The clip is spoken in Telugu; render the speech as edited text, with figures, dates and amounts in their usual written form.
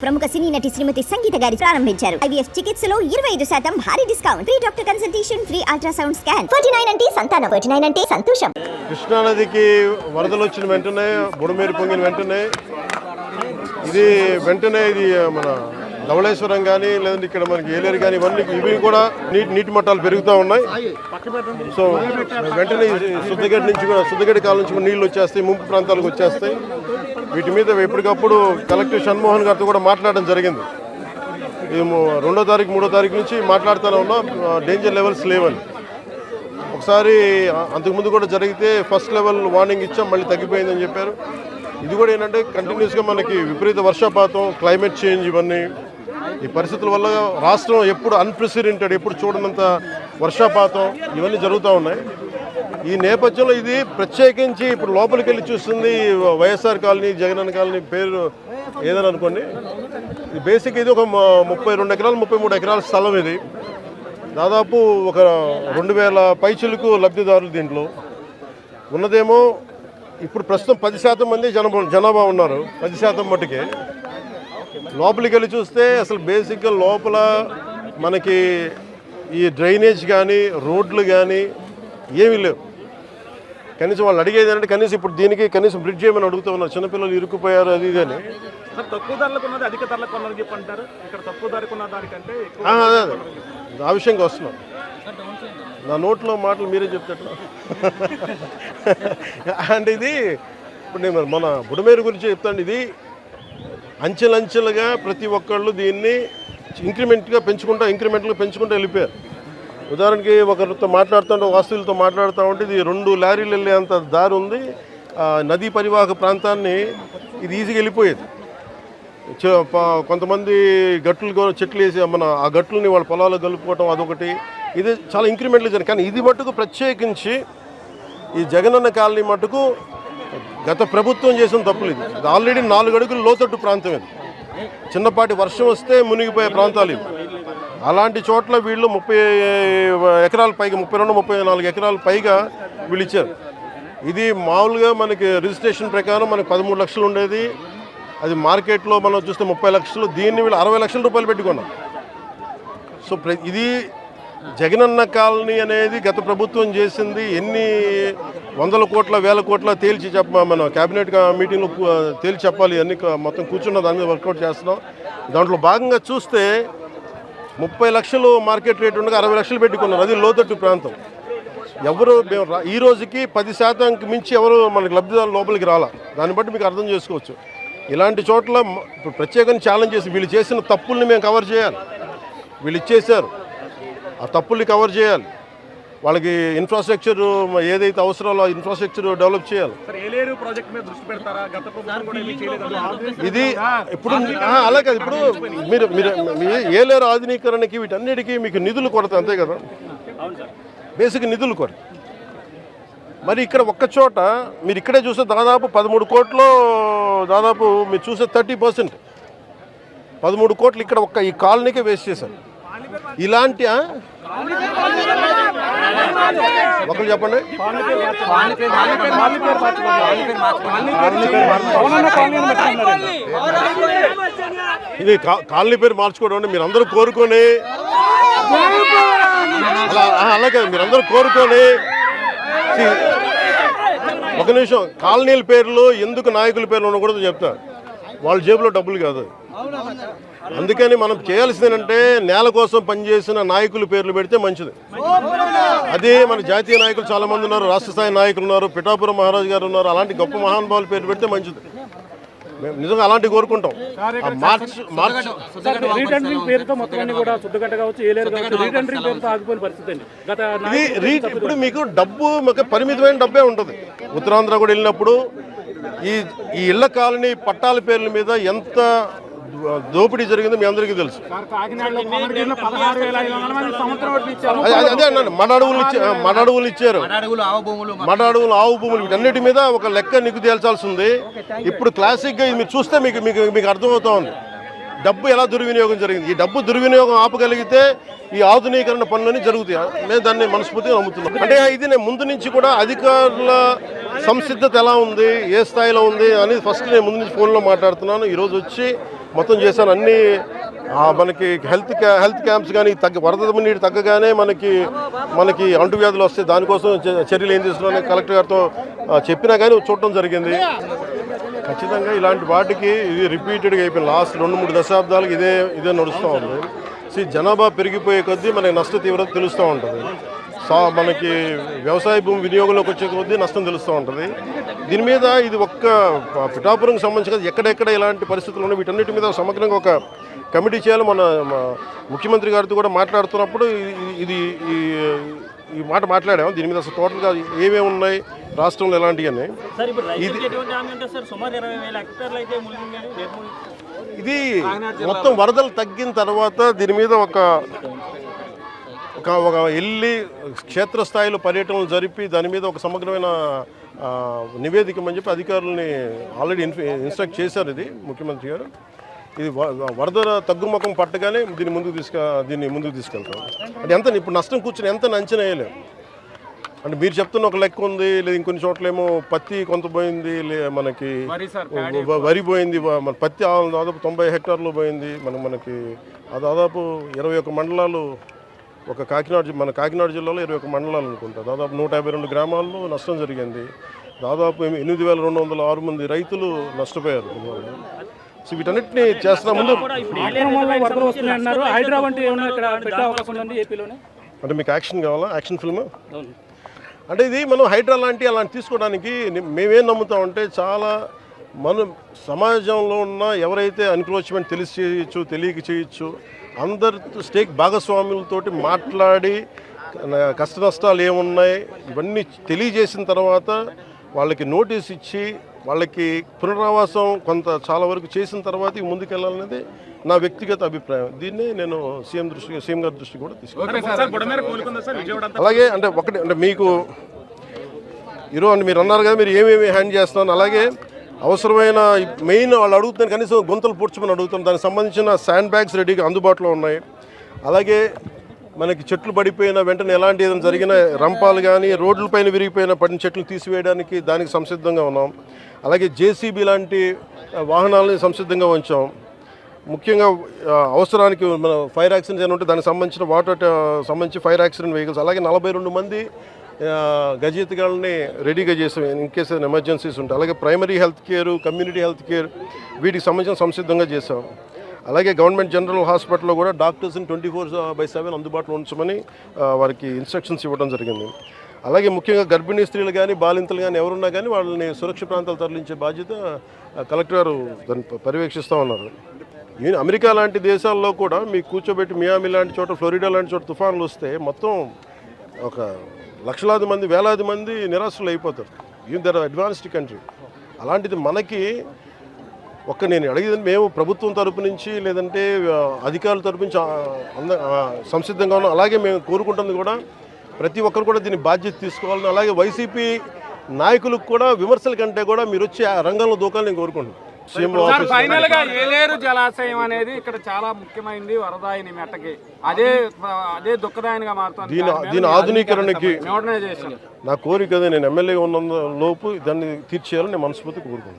ప్రముఖ సినీ నటి శ్రీమతి సంగీత గారి ప్రారంభించారు. IVF చికిత్సలో 25% భారీ discount, free doctor consultation, free ultrasound scan. 49 అంటే సంతానం, 49 అంటే సంతోషం. కృష్ణా నదికి వరదలు వచ్చిన వెంటనే, బుడమేరు పొంగిన వెంటనే ఇది మన ధవళేశ్వరం కానీ లేదంటే ఇక్కడ మనకి ఏలేరు కానీ ఇవి కూడా నీటి మట్టాలు పెరుగుతూ ఉన్నాయి. సో వెంటనే శుద్ధగడ్డ నుంచి కూడా శుద్ధగడ్డ కాలం నుంచి కూడా నీళ్ళు వచ్చేస్తాయి, ముంపు ప్రాంతాలకు వచ్చేస్తాయి. వీటి మీద ఎప్పటికప్పుడు కలెక్టర్ షణ్మోహన్ గారితో కూడా మాట్లాడడం జరిగింది. మేము 2వ తారీఖు 3వ తారీఖు నుంచి మాట్లాడుతూనే ఉన్నాం, డేంజర్ లెవెల్స్ లేవని. ఒకసారి అంతకుముందు కూడా జరిగితే ఫస్ట్ లెవెల్ వార్నింగ్ ఇచ్చాం, మళ్ళీ తగ్గిపోయిందని చెప్పారు. ఇది కూడా ఏంటంటే కంటిన్యూస్గా మనకి విపరీత వర్షపాతం, క్లైమేట్ చేంజ్, ఇవన్నీ ఈ పరిస్థితుల వల్ల రాష్ట్రం ఎప్పుడు అన్ప్రెసిడెంటెడ్, ఎప్పుడు చూడనంత వర్షపాతం ఇవన్నీ జరుగుతూ ఉన్నాయి. ఈ నేపథ్యంలో ఇది ప్రత్యేకించి ఇప్పుడు లోపలికి వెళ్ళి చూస్తుంది వైఎస్ఆర్ కాలనీ, జగనన్న కాలనీ పేరు ఏదని అనుకోండి. ఇది బేసిక్ ఇది ఒక 32 ఎకరాలు 33 ఎకరాల స్థలం. ఇది దాదాపు ఒక 2000 పైచిలకు లబ్ధిదారులు. దీంట్లో ఉన్నదేమో ఇప్పుడు ప్రస్తుతం 10% మంది జనాభా ఉన్నారు. 10% మట్టుకే. లోపలికి వెళ్ళి చూస్తే అసలు బేసిక్గా లోపల మనకి ఈ డ్రైనేజ్ కానీ రోడ్లు కానీ ఏమీ లేవు. కనీసం వాళ్ళు అడిగేది అంటే కనీసం ఇప్పుడు దీనికి కనీసం బ్రిడ్జ్ చేయమని అడుగుతూ ఉన్నారు. చిన్నపిల్లలు ఇరుక్కుపోయారు అది ఇది అని. తక్కువ ధరలకు ఉన్నది అధిక ధరలకు ఉన్నది చెప్పంటారు. ఇక్కడ తక్కువ ధరకు ఉన్న దానికంటే అదే ఆ విషయంగా వస్తున్నాం. నా నోట్లో మాటలు మీరే చెప్తారు. అంటే ఇది ఇప్పుడు నేను మన బుడమేరు గురించి చెప్తాను. ఇది అంచెలంచెలుగా ప్రతి ఒక్కళ్ళు దీన్ని ఇంక్రిమెంట్గా పెంచుకుంటూ వెళ్ళిపోయారు. ఉదాహరణకి ఒకరితో మాట్లాడుతుంటే, వాస్తువులతో మాట్లాడుతూ ఉంటే ఇది 2 లారీలు వెళ్ళేంత దారి ఉంది. నదీ పరివాహక ప్రాంతాన్ని ఇది ఈజీగా వెళ్ళిపోయేది. కొంతమంది చెట్లు వేసి ఆ గట్లని వాళ్ళ పొలాలు కలుపుకోవటం అదొకటి. ఇది చాలా ఇంక్రిమెంట్లు జరిగింది. కానీ ఇది మట్టుకు ప్రత్యేకించి ఈ జగనన్న కాలనీ మట్టుకు గత ప్రభుత్వం చేసిన తప్పులు. ఇది ఆల్రెడీ 4 అడుగులు లోతట్టు ప్రాంతం. ఇది చిన్నపాటి వర్షం వస్తే మునిగిపోయే ప్రాంతాలు ఇవి. అలాంటి చోట్ల వీళ్ళు 30 ఎకరాల పైగా 32-34 ఎకరాల పైగా వీళ్ళు ఇచ్చారు. ఇది మామూలుగా మనకి రిజిస్ట్రేషన్ ప్రకారం మనకి 13 లక్షలు ఉండేది. అది మార్కెట్లో మనం చూస్తే 30 లక్షలు. దీన్ని వీళ్ళు 60 లక్షల రూపాయలు పెట్టుకున్నారు. సో ఇది జగనన్న కాలనీ అనేది గత ప్రభుత్వం చేసింది. ఎన్ని 100 కోట్ల 1000 కోట్ల తేల్చి మన క్యాబినెట్ మీటింగ్లో తేల్చి చెప్పాలి. అన్ని మొత్తం కూర్చున్న దాని మీద వర్కౌట్ చేస్తున్నాం. దాంట్లో భాగంగా చూస్తే 30 లక్షలు మార్కెట్ రేట్ ఉండగా 60 లక్షలు పెట్టుకున్నారు. అది లోతట్టు ప్రాంతం. ఎవరు ఈ రోజుకి 10%కి మించి ఎవరు మనకి లబ్ధిదారులు లోపలికి రాలా. దాన్ని బట్టి మీకు అర్థం చేసుకోవచ్చు. ఇలాంటి చోట్ల ఇప్పుడు ప్రత్యేకంగా ఛాలెంజ్ చేసి వీళ్ళు చేసిన తప్పుల్ని మేము కవర్ చేయాలి. వీళ్ళు ఇచ్చేసారు, ఆ తప్పుల్ని కవర్ చేయాలి. వాళ్ళకి ఇన్ఫ్రాస్ట్రక్చర్ ఏదైతే అవసరాలో ఆ ఇన్ఫ్రాస్ట్రక్చర్ డెవలప్ చేయాలి. ఇది ఇప్పుడు అలా కాదు. ఇప్పుడు మీరు ఏలేరు ఆధునీకరణకి వీటన్నిటికీ మీకు నిధులు కొరత, అంతే కదా. బేసిక్ నిధులు కొరత. మరి ఇక్కడ ఒక్క చోట మీరు ఇక్కడే చూస్తే దాదాపు 13 కోట్లు, దాదాపు మీరు చూసే 30%, 13 కోట్లు ఇక్కడ ఒక్క ఈ కాలనీకే వేస్ట్ చేశారు. ఇలాంటి ఒకరు చెప్పండి. ఇది కాలనీ పేరు మార్చుకోవడం అంటే మీరు అందరూ కోరుకొని అలాగే మీరందరూ కోరుకొని ఒక నిమిషం కాలనీల పేర్లు ఎందుకు నాయకుల పేర్లు ఉండకూడదు చెప్తారు. వాళ్ళ జేబులో డబ్బులు కాదు. అందుకని మనం చేయాల్సింది ఏంటంటే నేల కోసం పనిచేసిన నాయకుల పేర్లు పెడితే మంచిది. అదే మన జాతీయ నాయకులు చాలా మంది ఉన్నారు, రాష్ట్ర స్థాయి నాయకులు ఉన్నారు, పిఠాపురం మహారాజు గారు ఉన్నారు. అలాంటి గొప్ప మహానుభావుల పేర్లు పెడితే మంచిది. మేము నిజంగా అలాంటివి కోరుకుంటాం. ఇప్పుడు మీకు డబ్బు పరిమితమైన డబ్బే ఉంటుంది. ఉత్తరాంధ్ర కూడా వెళ్ళినప్పుడు ఈ ఇళ్ల కాలనీ పట్టాల పేర్ల మీద ఎంత దోపిడీ జరిగిందో మీ అందరికీ తెలుసు. అదే అన్నాను, మడ అడవులు ఇచ్చారు, మడ అడవులు, ఆవు భూములు, వీటన్నిటి మీద ఒక లెక్క నీకు తేల్చాల్సి ఉంది. ఇప్పుడు క్లాసిక్గా ఇది మీరు చూస్తే మీకు అర్థమవుతా ఉంది డబ్బు ఎలా దుర్వినియోగం జరిగింది. ఈ డబ్బు దుర్వినియోగం ఆపగలిగితే ఈ ఆధునీకరణ పనులన్నీ జరుగుతాయి. నేను దాన్ని మనస్ఫూర్తిగా నమ్ముతున్నాను. అంటే ఇది నేను ముందు నుంచి కూడా అధికారుల సంసిద్ధత ఎలా ఉంది, ఏ స్థాయిలో ఉంది అనేది ఫస్ట్ నేను ముందు నుంచి ఫోన్లో మాట్లాడుతున్నాను. ఈరోజు వచ్చి మొత్తం చేశాను. అన్నీ మనకి హెల్త్ క్యాంప్స్ కానీ వరద నీరు తగ్గగానే మనకి అంటువ్యాధులు వస్తాయి, దానికోసం చర్యలు ఏం తీసుకున్నారని కలెక్టర్ గారితో చెప్పినా కానీ చూడటం జరిగింది. ఖచ్చితంగా ఇలాంటి వాటికి ఇది రిపీటెడ్గా అయిపోయింది. లాస్ట్ 2-3 దశాబ్దాలకు ఇదే నడుస్తూ ఉంది. జనాభా పెరిగిపోయే కొద్దీ మనకి నష్ట తీవ్రత తెలుస్తూ ఉంటుంది. మనకి వ్యవసాయ భూమి వినియోగంలోకి వచ్చే కొద్దీ నష్టం తెలుస్తూ ఉంటుంది. దీని మీద ఇది ఒక్క పిఠాపురంకి సంబంధించి ఎక్కడెక్కడ ఇలాంటి పరిస్థితులు ఉన్నాయి వీటన్నిటి మీద సమగ్రంగా ఒక కమిటీ చేయాలి. మన ముఖ్యమంత్రి గారితో కూడా మాట్లాడుతున్నప్పుడు ఈ మాట మాట్లాడాము. దీని మీద అసలు టోటల్గా ఏమేమి ఉన్నాయి రాష్ట్రంలో ఎలాంటివన్నీ ఇది మొత్తం వరదలు తగ్గిన తర్వాత దీని మీద ఒక వెళ్ళి క్షేత్రస్థాయిలో పర్యటనలు జరిపి దాని మీద ఒక సమగ్రమైన నివేదిక అని చెప్పి అధికారులని ఆల్రెడీ ఇన్స్ట్రక్ట్ చేశారు. ఇది ముఖ్యమంత్రి గారు ఇది వరద తగ్గుముఖం పట్టగానే దీన్ని ముందుకు తీసుకెళ్తాం. అంటే ఎంత ఇప్పుడు నష్టం కూర్చొని ఎంత అంచనా వేయలేము. అంటే మీరు చెప్తున్న ఒక లెక్క ఉంది, లేదా ఇంకొన్ని చోట్లేమో పత్తి కొంత పోయింది, మనకి వరి పోయింది, మన పత్తి దాదాపు 90 హెక్టార్లు పోయింది. మనకి దాదాపు 21 మండలాలు ఒక కాకినాడ జిల్లాలో 21 మండలాలు అనుకుంటా, దాదాపు 152 గ్రామాల్లో నష్టం జరిగింది. దాదాపు 8,206 మంది రైతులు నష్టపోయారు. సో వీటన్నిటిని చేస్తున్న ముందు అంటే మీకు యాక్షన్ కావాలా? యాక్షన్ ఫిల్మ్ అంటే ఇది మనం హైడ్రా అలాంటి తీసుకోవడానికి మేమేం నమ్ముతామంటే చాలా మనం సమాజంలో ఉన్న ఎవరైతే ఎన్క్రోచ్మెంట్ తెలిసి చేయొచ్చు తెలియక చేయొచ్చు అందరి భాగస్వాములతోటి మాట్లాడి కష్ట నష్టాలు ఏమున్నాయి ఇవన్నీ తెలియజేసిన తర్వాత వాళ్ళకి నోటీస్ ఇచ్చి వాళ్ళకి పునరావాసం చాలా వరకు చేసిన తర్వాత ముందుకెళ్ళాలనేది నా వ్యక్తిగత అభిప్రాయం. దీన్ని నేను సీఎం గారి దృష్టి కూడా తీసుకున్నాను. అలాగే అంటే మీకు ఈరోజు మీరు అన్నారు కదా మీరు ఏమేమి హ్యాండ్ చేస్తున్నాను, అలాగే అవసరమైన మెయిన్ వాళ్ళు అడుగుతున్నారు కనీసం గుంతలు పూడ్చమని అడుగుతున్నారు. దానికి సంబంధించిన శాండ్ బ్యాగ్స్ రెడీగా అందుబాటులో ఉన్నాయి. అలాగే మనకి చెట్లు పడిపోయిన వెంటనే ఎలాంటి ఏదైనా జరిగిన రంపాలు కానీ రోడ్లపైన పడిన చెట్లు తీసివేయడానికి దానికి సంసిద్ధంగా ఉన్నాం. అలాగే జేసీబీ లాంటి వాహనాలని సంసిద్ధంగా ఉంచాం. ముఖ్యంగా అవసరానికి మన ఫైర్ యాక్సిడెంట్స్ ఏమైనా ఉంటే దానికి సంబంధించి ఫైర్ యాక్సిడెంట్ వెహికల్స్, అలాగే 42 మంది గజయితగాళ్ళని రెడీగా చేసాం ఇన్ కేస్ ఏదైనా ఎమర్జెన్సీస్ ఉంటాయి. అలాగే primary health care, community health care వీటికి సంబంధించిన సంసిద్ధంగా చేసాం. అలాగే గవర్నమెంట్ జనరల్ హాస్పిటల్లో కూడా డాక్టర్స్ని 24/7 అందుబాటులో ఉంచమని వారికి ఇన్స్ట్రక్షన్స్ ఇవ్వడం జరిగింది. అలాగే ముఖ్యంగా గర్భిణీ స్త్రీలు కానీ బాలింతలు కానీ ఎవరున్నా కానీ వాళ్ళని సురక్షిత ప్రాంతాలు తరలించే బాధ్యత కలెక్టర్ గారు దాన్ని పర్యవేక్షిస్తూ ఉన్నారు. అమెరికా లాంటి దేశాల్లో కూడా మీకు కూర్చోబెట్టి మియామి లాంటి చోట, ఫ్లోరిడా లాంటి చోట తుఫాన్లు వస్తే మొత్తం ఒక లక్షలాది మంది, వేలాది మంది నిరాశలు అయిపోతారు. There advanced country. అలాంటిది మనకి నేను అడిగేది మేము ప్రభుత్వం తరపు నుంచి లేదంటే అధికారుల తరపు నుంచి సంసిద్ధంగా ఉన్నాం. అలాగే మేము కోరుకుంటుంది కూడా ప్రతి ఒక్కరు కూడా దీన్ని బాధ్యత తీసుకోవాలని, అలాగే వైసీపీ నాయకులకు కూడా విమర్శల కంటే కూడా మీరు వచ్చి ఆ రంగంలో దూకాలని నేను కోరుకుంటున్నాను. ఫైనల్ గా ఏలేరు జలాశయం అనేది ఇక్కడ చాలా ముఖ్యమైనది వరదాయిని మెట్టకి. అదే దుఃఖదాయనిగా మారుతుంది. దీని ఆధునీకరణకి నా కోరిక, నేను ఎమ్మెల్యే ఉన్న లోపు దాన్ని తీర్చేయాలని నేను మనస్ఫూర్తిగా కోరుకుంటున్నాను.